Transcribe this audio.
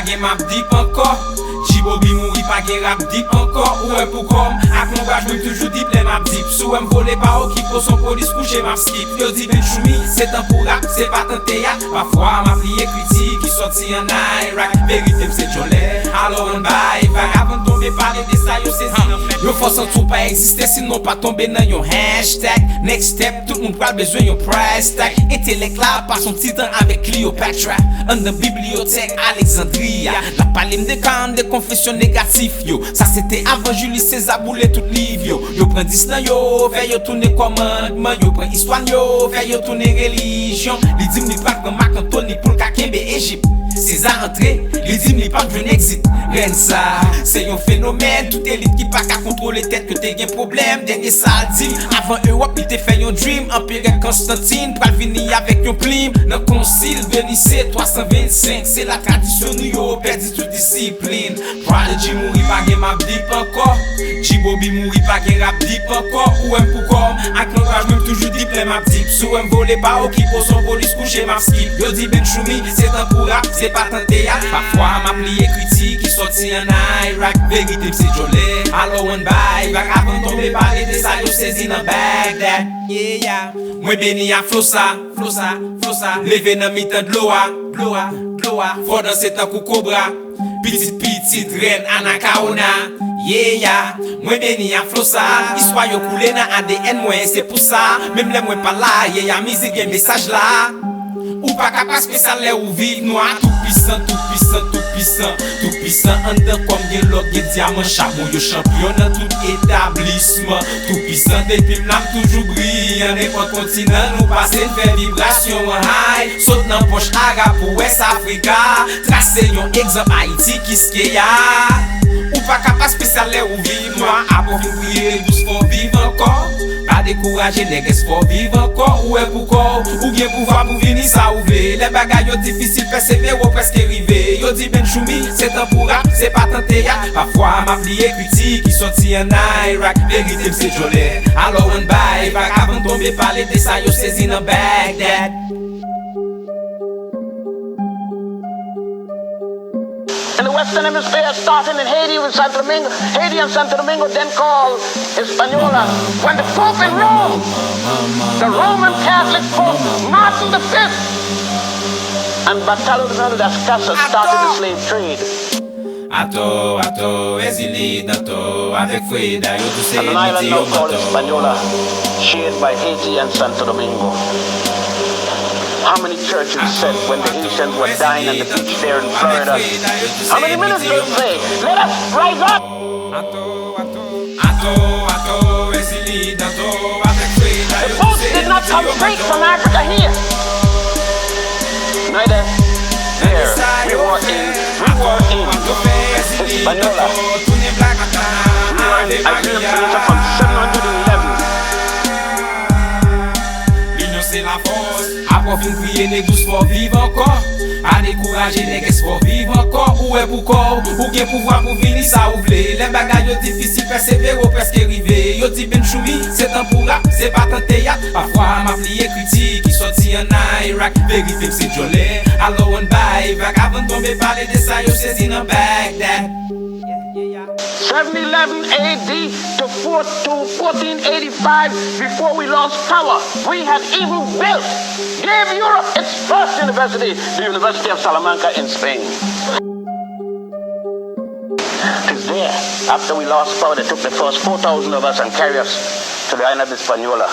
pa gen map dip ankor. Jibobi mouri pa gen rap dip ankor. Ou un pou kom, ak mon gaj mwen toujou dip le map dip. Sou m vole pa okip, pou son polis kouche map skip. Yo di ben choumi, c'est un pou rap, c'est pas tan théâtre. Parfois map liye critique, qui sorti en Irak. Vérité c'est jolé, alors on bail. Vagabond tombe parler de ça, yo sezi nan flet. Yo force tout pas exister, sinon pas tomber dans yon hashtag. Next step, tout moun pral besoin yon price tag. Intellect là, pas son petit temps avec Cléopatra. En the bibliothèque Alexandria. La palime de quand de confession négatif yo. Ça c'était avant Julie César boule tout livre yo. Yo prend 10 nan yo, fait yo tourner commandement. Yo prend histoire yo, fait yo tourner religion. Li dim li pas dans Marc Anthony pour Kakembe Égypte. César entré, li dim li pas jeune exit. Ren ça, c'est un phénomène. Toute élite qui pas qu'à contrôler tête que t'es gen problème. Dernier sale dim, avant Europe il te fait un dream. Empire Constantine, pral vini avec un plim. Dans concile de Nicée 325, c'est la tradition nous yo, perdu toute discipline. Prodigy mouri pa gen map dip ankor. Jibobi mouri pa gen rap dip ankor. Ou un pou kom, ak non raj même toujours dip le map dip. Sou un vole pa okip, pou son police couche map skip. Yo di ben choumi, c'est un pou rap, c'est pas tan théâtre. Parfois map liye critique, qui sorti en Irak. Vérité c'est jolé, alors on bail. Vagabond tombe parler de ça, yo sezi nan Bagdad. Yeah, mwen beni a flosa, flosa, flosa. Leve nan mitan de loa, loa, loa. Fò danse tan kou kobra. Petite reine Anacaona. Yeah, mwen beni a flosa. Histoire yo koule nan ADN mwen, c'est pour ça. Même les mwen pa la, yeah, musique gen message là. Ou pas capable spécial les ou vive noir. Tout puissant, tout puissant, tout puissant. Tout puissant en dedans comme gen l'autre gen diamant charbon. Yo champion dans tout établissement. Tout puissant depuis m'lam toujours brillant. N'importe continent nous passe faire vibration high. Saute dans poche arabe pour West Africa. Tracer yon exemple Haïti qui s'ke ya. Ou pas capable spécial les ou vive noir. Après fin prier douce faut vivre encore. Pas décourager nègres faut vivre encore. Ou est pour corps, ou bien pouvoir pour venir ça ouvrir. Les bagailles yo difficiles persévérer ou presque arriver. Yo di ben choumi, c'est un pour rap, c'est pas tant théâtre. Parfois m'a plié critique qui sorti en Irak. Vérité c'est jolé, alors on bail. Vagabond tombe parler de ça, yo sezi nan Bagdad. In the Western Hemisphere, starting in Haiti and Santo Domingo. Haiti and Santo Domingo then called Hispaniola. When the Pope in Rome, the Roman Catholic Pope Martin V and Bartolomé das Casas started the slave trade. Ato, exilé d'Ato, avec Freda, yo tout c'est And an island now called Hispaniola, shared by Haiti and Santo Domingo. How many churches said when the Haitians were dying on the beach there in Florida? How many ministers say, let us rise up? The boats did not come straight from Africa here. Neither there. We were in Hispaniola. We were in Iberian from 711. C'est la force. Après fin prier nègres faut vivre encore. A décourager nègres faut vivre encore. Ou est pour corps, ou gen pouvoir pour venir ça ouvler. Les bagailles yo difficiles persévérer ou presque arriver. Yo di ben choumi, c'est un pour rap, c'est pas tant théâtre. Parfois m'a plié critique qui sorti en Irak. Vérité c'est jolé, alors on bail. Vagabond tombe parler de ça, yo sezi nan Bagdad. 711 AD to 1485, before we lost power, we had even built, gave Europe its first university, the University of Salamanca in Spain. It is there, after we lost power, they took the first 4,000 of us and carried us to the island of Hispaniola.